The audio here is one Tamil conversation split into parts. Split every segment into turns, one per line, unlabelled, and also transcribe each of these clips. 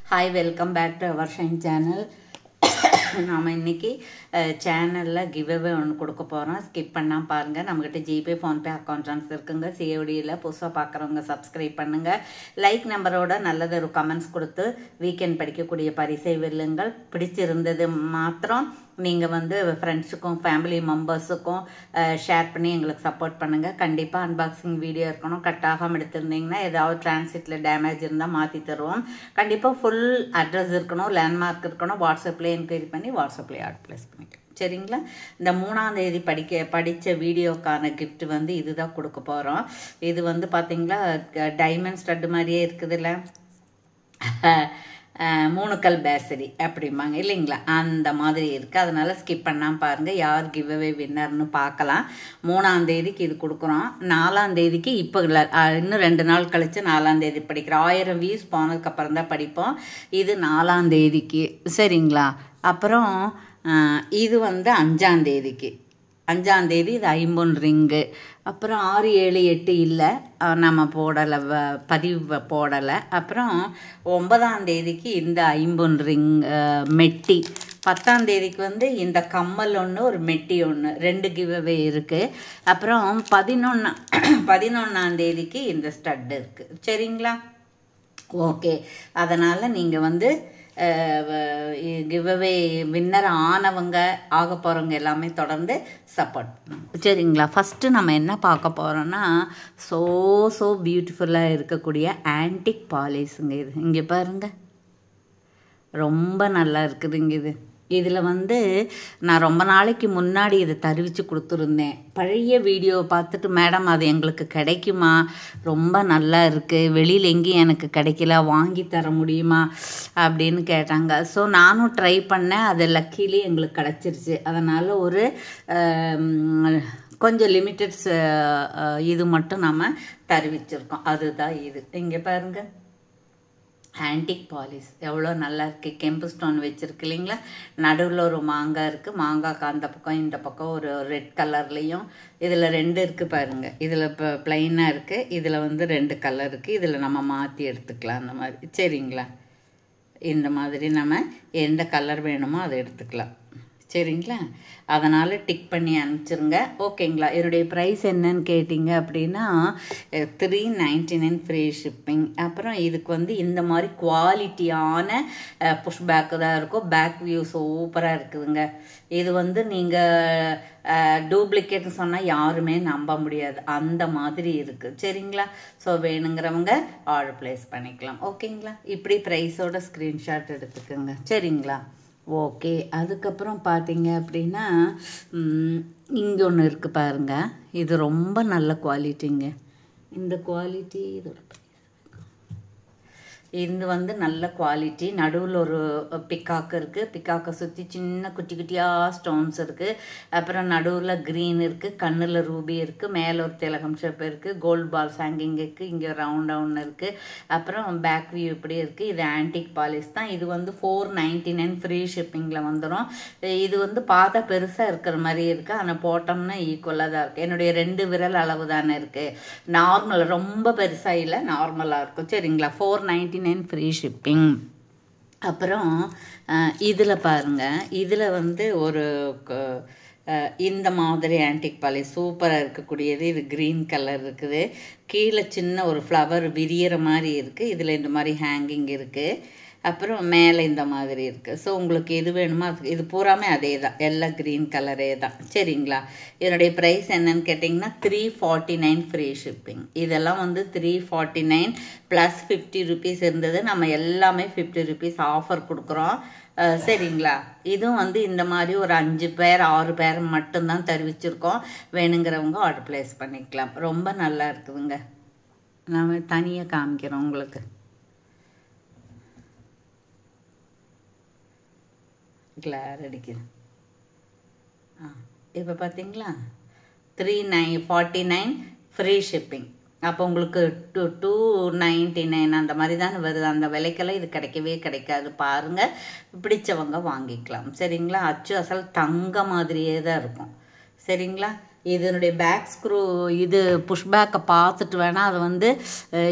Hi, welcome back to our Shine channel. நாம இன்னைக்கு சேனல்ல giveaway ஒன்று கொடுக்க போறோம். ஸ்கிப் பண்ணாம பாருங்க. நம்மகிட்ட ஜிபே ஃபோன்பே அக்கவுண்ட் ட்ரான்ஸ்ஃபர் இருக்குங்க. சிஓடியில் புதுசாக பார்க்குறவங்க சப்ஸ்கிரைப் பண்ணுங்க. லைக் நம்பரோட நல்லது ஒரு கமெண்ட்ஸ் கொடுத்து வீக்கெண்ட் படிக்கக்கூடிய பரிசை வெல்லுங்கள். பிடிச்சிருந்தது மாத்திரம் நீங்கள் வந்து ஃப்ரெண்ட்ஸுக்கும் ஃபேமிலி மெம்பர்ஸுக்கும் ஷேர் பண்ணி எங்களுக்கு சப்போர்ட் பண்ணுங்கள். கண்டிப்பாக அன்பாக்சிங் வீடியோ இருக்கணும். கட்டாகாமல் எடுத்திருந்தீங்கன்னா ஏதாவது டிரான்சிட்டில் டேமேஜ் இருந்தால் மாற்றி தருவோம். கண்டிப்பாக ஃபுல் அட்ரஸ் இருக்கணும், லேண்ட்மார்க் இருக்கணும். வாட்ஸ்அப்லேயே என்கொயரி பண்ணி வாட்ஸ்அப்லேயே ஆர்டர் ப்ளேஸ் பண்ணிக்கலாம். சரிங்களா? இந்த 3ஆம் தேதி படித்த வீடியோக்கான கிஃப்ட் வந்து இதுதான் கொடுக்க போகிறோம். இது வந்து பார்த்தீங்களா டைமண்ட் ஸ்டட்டு மாதிரியே இருக்குதுல்ல, 3 கல் பேசரி அப்படிம்பாங்க இல்லைங்களா, அந்த மாதிரி இருக்குது. அதனால் ஸ்கிப் பண்ணாமல் பாருங்கள். யார் கிவ்அவே வின்னர்னு பார்க்கலாம். 3ஆம் தேதிக்கு இது கொடுக்குறோம். 4ஆம் தேதிக்கு இப்போ இன்னும் 2 நாள் கழித்து 4ஆம் தேதி படிக்கிறோம். 1000 வியூஸ் போனதுக்கப்புறம் தான் படிப்போம். இது 4ஆம் தேதிக்கு. சரிங்களா? அப்புறம் இது வந்து 5ஆம் தேதிக்கு. 5ஆம் தேதி இது 50 ரிங்கு. அப்புறம் 6, 7, 8 இல்லை, நம்ம போடலை, பதிவு போடலை. அப்புறம் 9ஆம் தேதிக்கு இந்த 50 ரிங் மெட்டி. 10ஆம் தேதிக்கு வந்து இந்த கம்மல் ஒன்று, ஒரு மெட்டி ஒன்று, 2 கிவ்அவே இருக்குது. அப்புறம் 11ஆம் தேதிக்கு இந்த ஸ்டட் இருக்குது. சரிங்களா? ஓகே. அதனால் நீங்கள் வந்து கிவ்அவே வின்னர் ஆனவங்க ஆக போகிறவங்க எல்லாமே தொடர்ந்து சப்போர்ட் பண்ணுங்க. சரிங்களா? ஃபஸ்ட்டு நம்ம என்ன பார்க்க போகிறோன்னா ஸோ பியூட்டிஃபுல்லாக இருக்கக்கூடிய ஆன்டிக் பாலிஸுங்க. இது இங்கே பாருங்கள், ரொம்ப நல்லா இருக்குதுங்க. இதில் வந்து நான் ரொம்ப நாளைக்கு முன்னாடி இதை தருவிச்சு கொடுத்துருந்தேன். பழைய வீடியோவை பார்த்துட்டு மேடம் அது எங்களுக்கு கிடைக்குமா, ரொம்ப நல்லா இருக்குது, வெளியில் எங்கேயும் எனக்கு கிடைக்கல, வாங்கி தர முடியுமா அப்படின்னு கேட்டாங்க. ஸோ நானும் ட்ரை பண்ணேன். அது லக்கிலி எங்களுக்கு கிடச்சிருச்சு. அதனால் ஒரு கொஞ்சம் லிமிட்டட்ஸ் இது மட்டும் நம்ம தருவிச்சிருக்கோம். அதுதான் இது. இங்கே பாருங்கள், ஆன்டிக் பாலிஷ் எவ்வளோ நல்லா இருக்குது. கெம்பு ஸ்டோன் வச்சுருக்கு இல்லைங்களா, நடுவில் ஒரு மாங்காய் இருக்குது. மாங்காய்க்கு அந்த பக்கம் இந்த பக்கம் ஒரு ரெட் கலர்லேயும், இதில் 2 இருக்குது பாருங்கள். இதில் இப்போ ப்ளைனாக இருக்குது, இதில் வந்து 2 கலர் இருக்குது. இதில் நம்ம மாற்றி எடுத்துக்கலாம் அந்த மாதிரி. சரிங்களா? இந்த மாதிரி நம்ம எந்த கலர் வேணுமோ அதை எடுத்துக்கலாம். சரிங்களா? அதனால் டிக் பண்ணி அனுப்பிச்சிருங்க. ஓகேங்களா? என்னுடைய ப்ரைஸ் என்னன்னு கேட்டிங்க அப்படின்னா 399 ஃப்ரீ ஷிப்பிங். அப்புறம் இதுக்கு வந்து இந்த மாதிரி குவாலிட்டியான புஷ் பேக்கு தான் இருக்கும். பேக் வியூ சூப்பராக இருக்குதுங்க. இது வந்து நீங்கள் டூப்ளிகேட்னு சொன்னால் யாருமே நம்ப முடியாது, அந்த மாதிரி இருக்குது. சரிங்களா? ஸோ வேணுங்கிறவங்க ஆர்டர் ப்ளேஸ் பண்ணிக்கலாம். ஓகேங்களா? இப்படி ப்ரைஸோட ஸ்க்ரீன்ஷாட் எடுத்துக்கோங்க. சரிங்களா? ஓகே. அதுக்கப்புறம் பார்த்தீங்க அப்படின்னா இங்கே ஒன்று இருக்குது பாருங்கள். இது ரொம்ப நல்ல குவாலிட்டிங்க. இந்த குவாலிட்டி இது வந்து நல்ல குவாலிட்டி. நடுவில் ஒரு பிக்காக்கு இருக்குது. பிக்காக்கை சுற்றி சின்ன குட்டி குட்டியாக ஸ்டோன்ஸ் இருக்குது. அப்புறம் நடுவில் க்ரீன் இருக்குது, கண்ணில் ரூபி இருக்குது, மேலே ஒரு திலகம் ஷேப் இருக்குது, கோல்டு பால்ஸ் ஹேங்கிங் இருக்குது, இங்கே ரவுண்டாக ஒன்று இருக்குது. அப்புறம் பேக் வியூ இப்படி இருக்குது. இது ஆன்டிக் பாலிஷ் தான். இது வந்து 499 ஃப்ரீ ஷிப்பிங்கில் வந்துடும். இது வந்து பார்த்தா பெருசாக இருக்கிற மாதிரி இருக்குது, ஆனால் போட்டோம்னா ஈக்குவலாக தான் இருக்குது. என்னுடைய 2 விரல் அளவு தானே இருக்குது. நார்மல், ரொம்ப பெருசாக இல்லை, நார்மலாக இருக்கும். சரிங்களா? 499 ஃப்ரீ ஷிப்பிங். அப்புறம் இதில் பாருங்கள், இதில் வந்து ஒரு இந்த மாதிரி ஆன்டிக் பாலிஷ் சூப்பராக இருக்கக்கூடியது. இது க்ரீன் கலர் இருக்குது. கீழே சின்ன ஒரு ஃப்ளவர் விரியிற மாதிரி இருக்குது. இதில் இந்த மாதிரி ஹேங்கிங் இருக்குது. அப்புறம் மேலே இந்த மாதிரி இருக்குது. ஸோ உங்களுக்கு எது வேணுமோ அது, இது பூராமே அதே தான், எல்லாம் க்ரீன் கலரே தான். சரிங்களா? இதனுடைய ப்ரைஸ் என்னன்னு கேட்டிங்கன்னா 349 ஃப்ரீ ஷிப்பிங். இதெல்லாம் வந்து 349 ப்ளஸ் 50 ருபீஸ் இருந்தது. நம்ம எல்லாமே 50 ருபீஸ் ஆஃபர் கொடுக்குறோம். சரிங்களா? இதுவும் வந்து இந்த மாதிரி ஒரு 5 பேர் 6 பேர் மட்டும்தான் தெரிவிச்சிருக்கோம். வேணுங்கிறவங்க ஆர்டர் ப்ளேஸ் பண்ணிக்கலாம். ரொம்ப நல்லா இருக்குதுங்க. நான் தனியாக காமிக்கிறோம் உங்களுக்கு. கிளார் அடிக்குது. இப்போ பார்த்தீங்களா 349 ஃப்ரீ ஷிப்பிங். அப்போ உங்களுக்கு 299 அந்த மாதிரி தானே வருது. அந்த விலைக்கெல்லாம் இது கிடைக்கவே கிடைக்காது. பாருங்கள், பிடிச்சவங்க வாங்கிக்கலாம். சரிங்களா? அச்சு அசல் தங்க மாதிரியே தான் இருக்கும். சரிங்களா? இதனுடைய பேக் ஸ்க்ரூ இது புஷ் பேக்கை பார்த்துட்டு வேணால் அது வந்து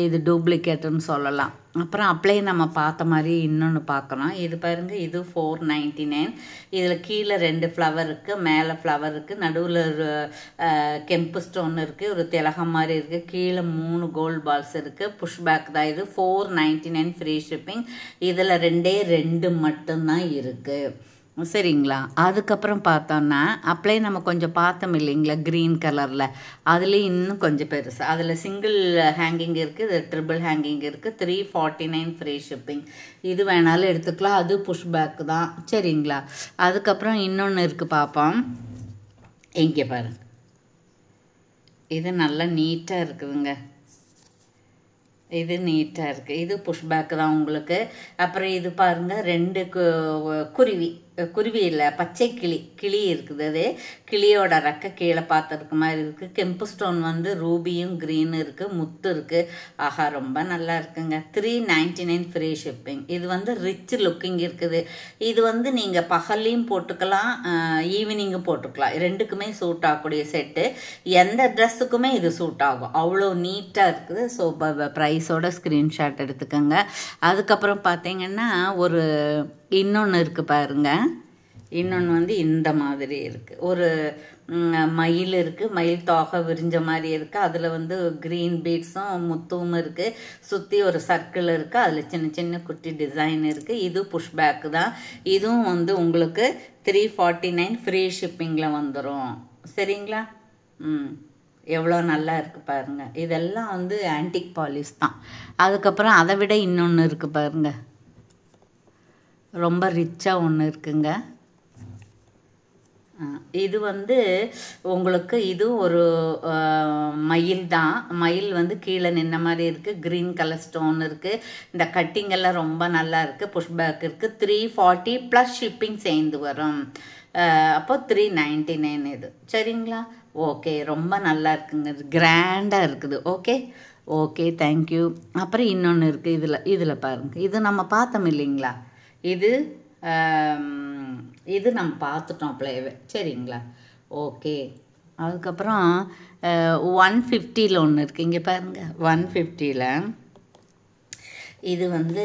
இது டூப்ளிகேட்டுன்னு சொல்லலாம். அப்புறம் அப்படியே நம்ம பார்த்த மாதிரி இன்னொன்று பார்க்கலாம். இது பாருங்கள், இது 499. இதில் கீழே 2 ஃப்ளவர் இருக்குது, மேலே ஃப்ளவர் இருக்குது, நடுவில் ஒரு கெம்பு ஸ்டோன் இருக்குது, ஒரு திலகம் மாதிரி இருக்குது, கீழே 3 கோல்ட் பால்ஸ் இருக்குது. புஷ் பேக் தான் இது. 499 ஃப்ரீ ஷிப்பிங். இதில் 2 மட்டும்தான் இருக்குது. சரிங்களா. அதுக்கப்புறம் பார்த்தோன்னா அப்படியே நம்ம கொஞ்சம் பார்த்தோம் இல்லைங்களா, க்ரீன் கலரில். அதுலேயும் இன்னும் கொஞ்சம் பெருசு. அதில் சிங்கிள் ஹேங்கிங் இருக்குது, இது ட்ரிபிள் ஹேங்கிங் இருக்குது. 349 ஃப்ரீ ஷிப்பிங். இது வேணாலும் எடுத்துக்கலாம், அது புஷ் பேக்கு தான். சரிங்களா. அதுக்கப்புறம் இன்னொன்று இருக்குது, பார்ப்போம். இங்கே பாருங்க, இது நல்லா நீட்டாக இருக்குதுங்க. இது நீட்டாக இருக்குது. இது புஷ் பேக்கு தான் உங்களுக்கு. அப்புறம் இது பாருங்கள், 2 குருவி இல்லை, பச்சை கிளி இருக்குது. அது கிளியோட ரெக்க கீழே பார்த்துருக்க மாதிரி இருக்குது. கெம்பு ஸ்டோன் வந்து ரூபியும் க்ரீனும் இருக்குது, முத்து இருக்குது. ஆஹா, ரொம்ப நல்லா இருக்குங்க. 399 ஃப்ரீ ஷிப்பிங். இது வந்து ரிச் லுக்கிங் இருக்குது. இது வந்து நீங்கள் பகல்லையும் போட்டுக்கலாம், ஈவினிங்கும் போட்டுக்கலாம். 2க்குமே சூட் ஆகக்கூடிய செட்டு. எந்த ட்ரெஸ்ஸுக்குமே இது சூட் ஆகும், அவ்வளோ நீட்டாக இருக்குது. ஸோ ப்ரைஸோட ஸ்க்ரீன்ஷாட் எடுத்துக்கோங்க. அதுக்கப்புறம் பார்த்தீங்கன்னா ஒரு இன்னொன்று இருக்குது பாருங்க. இன்னொன்று வந்து இந்த மாதிரி இருக்குது. ஒரு மயில் இருக்குது, மயில் தோகை விரிஞ்ச மாதிரி இருக்குது. அதில் வந்து க்ரீன் பீட்ஸும் முத்தும் இருக்குது. சுற்றி ஒரு சர்க்கிள் இருக்குது, அதில் சின்ன சின்ன குட்டி டிசைன் இருக்குது. இது புஷ் பேக்கு தான். இதுவும் வந்து உங்களுக்கு 349 ஃப்ரீ ஷிப்பிங்கில் வந்துடும். சரிங்களா. எவ்வளோ நல்லா இருக்குது பாருங்கள். இதெல்லாம் வந்து ஆன்டிக் பாலிஷ் தான். அதுக்கப்புறம் அதை விட இன்னொன்று இருக்குது பாருங்கள், ரொம்ப ரிச்சாக ஒன்று இருக்குங்க. இது வந்து உங்களுக்கு இது ஒரு மயில் தான். மயில் வந்து கீழே நின்ன மாதிரி இருக்குது. க்ரீன் கலர் ஸ்டோன் இருக்குது. இந்த கட்டிங்கெல்லாம் ரொம்ப நல்லா இருக்குது. புஷ் பேக் இருக்குது. 340 ப்ளஸ் ஷிப்பிங் சேர்ந்து வரும். அப்போ 399 இது. சரிங்களா. ஓகே, ரொம்ப நல்லா இருக்குங்க. கிராண்டாக இருக்குது. Okay thank you. அப்புறம் இன்னொன்று இருக்குது. இதில் பாருங்கள், இது நம்ம பார்த்தோம் இல்லைங்களா, இது நம்ம பார்த்துட்டோம் பிளேவே. சரிங்களா. ஓகே. அதுக்கப்புறம் 150 ஒன்று இருக்குது. இங்கே பாருங்கள், 150 இது வந்து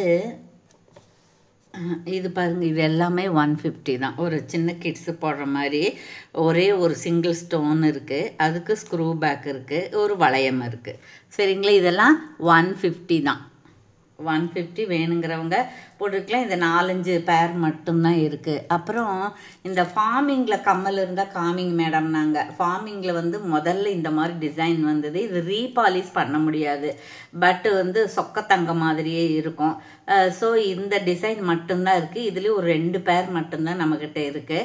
இது பாருங்கள், இது எல்லாமே 150 தான். ஒரு சின்ன கிட்ஸு போடுற மாதிரி ஒரே ஒரு சிங்கிள் ஸ்டோன் இருக்குது. அதுக்கு ஸ்க்ரூ பேக் இருக்குது, ஒரு வளையம் இருக்குது. சரிங்களா. இதெல்லாம் 150 தான். 150 வேணுங்கிறவங்க போட்டுக்கலாம். இந்த 4-5 பேர் மட்டும்தான் இருக்குது. அப்புறம் இந்த ஃபார்மிங்கில் கம்மல் இருந்தால் காமிங் மேடம். நாங்கள் ஃபார்மிங்கில் வந்து முதல்ல இந்த மாதிரி டிசைன் வந்தது. இது ரீபாலிஷ் பண்ண முடியாது, பட் வந்து சொக்கத்தங்க மாதிரியே இருக்கும். ஸோ இந்த டிசைன் மட்டும்தான் இருக்குது. இதுலேயும் ஒரு 2 பேர் மட்டும்தான் நம்மக்கிட்ட இருக்குது.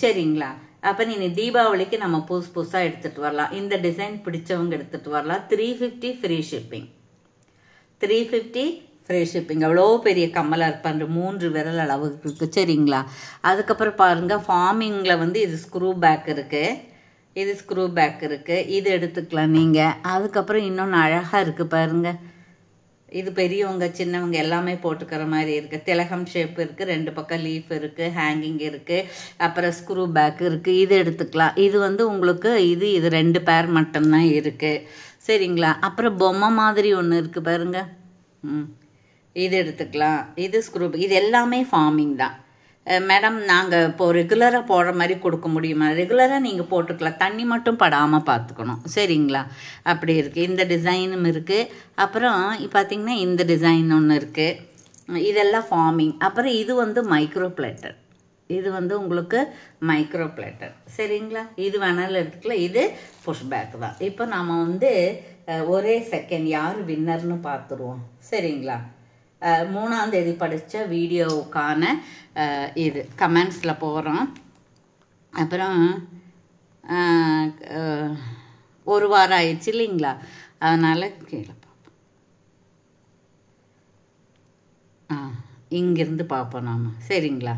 சரிங்களா. அப்போ நீங்கள் தீபாவளிக்கு நம்ம புதுசாக எடுத்துகிட்டு வரலாம். இந்த டிசைன் பிடிச்சவங்க எடுத்துகிட்டு வரலாம். 350 ஃப்ரீ ஷிப்பிங். 350 free shipping. அவ்வளோ பெரிய கம்மலாக இருப்பாரு, 3 விரல் அளவுக்கு இருக்குது. சரிங்களா. அதுக்கப்புறம் பாருங்கள், ஃபார்மிங்கில் வந்து இது ஸ்க்ரூ பேக் இருக்குது. இது எடுத்துக்கலாம் நீங்கள். அதுக்கப்புறம் இன்னொன்று அழகாக இருக்குது பாருங்கள். இது பெரியவங்க சின்னவங்க எல்லாமே போட்டுக்கிற மாதிரி இருக்குது. திலகம் ஷேப் இருக்குது, 2 பக்கம் லீஃப் இருக்குது, ஹேங்கிங் இருக்குது, அப்புறம் ஸ்க்ரூ பேக் இருக்குது. இது எடுத்துக்கலாம். இது வந்து உங்களுக்கு இது 2 பேர் மட்டும்தான் இருக்குது. சரிங்களா. அப்புறம் பொம்மை மாதிரி ஒன்று இருக்குது பாருங்கள். இது எடுத்துக்கலாம். இது ஸ்க்ரூ. இது எல்லாமே ஃபார்மிங் தான் மேடம். நாங்கள் இப்போது ரெகுலராக போடுற மாதிரி கொடுக்க முடியுமா? ரெகுலராக நீங்கள் போட்டுக்கலாம், தண்ணி மட்டும் படாமல் பார்த்துக்கணும். சரிங்களா. அப்படி இருக்குது. இந்த டிசைனும் இருக்குது. அப்புறம் பார்த்திங்கன்னா இந்த டிசைன் ஒன்று இருக்குது. இதெல்லாம் ஃபார்மிங். அப்புறம் இது வந்து மைக்ரோ பிளேட்டர். இது வந்து உங்களுக்கு மைக்ரோ பிளேட்டர். சரிங்களா. இது வேணாலும் எடுத்துக்கலாம். இது புஷ் பேக் தான். இப்போ நாம் வந்து ஒரே செகண்ட் யார் வின்னர்னு பார்த்துருவோம். சரிங்களா. 3ஆம் தேதி படித்த வீடியோவுக்கான இது கமெண்ட்ஸில் போகிறோம். அப்புறம் 1 வாரம் ஆயிடுச்சு இல்லைங்களா, அதனால் கீழே பார்ப்போம். இங்கேருந்து பார்ப்போம் நாம். சரிங்களா.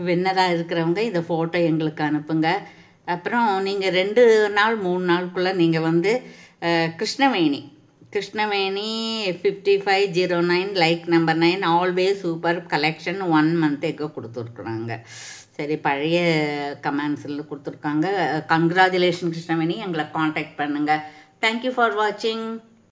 வின்னராக இருக்கிறவங்க இந்த ஃபோட்டோ எங்களுக்கு அனுப்புங்க. அப்புறம் நீங்கள் 2 நாள் 3 நாளுக்குள்ளே நீங்கள் வந்து Krishnaveni 5509 like number 9 always super collection 1 month echo கொடுத்துருக்குறாங்க. சரி, பழைய கமெண்ட்ஸில் கொடுத்துருக்காங்க. கங்க்ராச்சுலேஷன் கிருஷ்ணவேணி, எங்களை காண்டாக்ட் பண்ணுங்கள். தேங்க்யூ ஃபார் வாட்சிங்.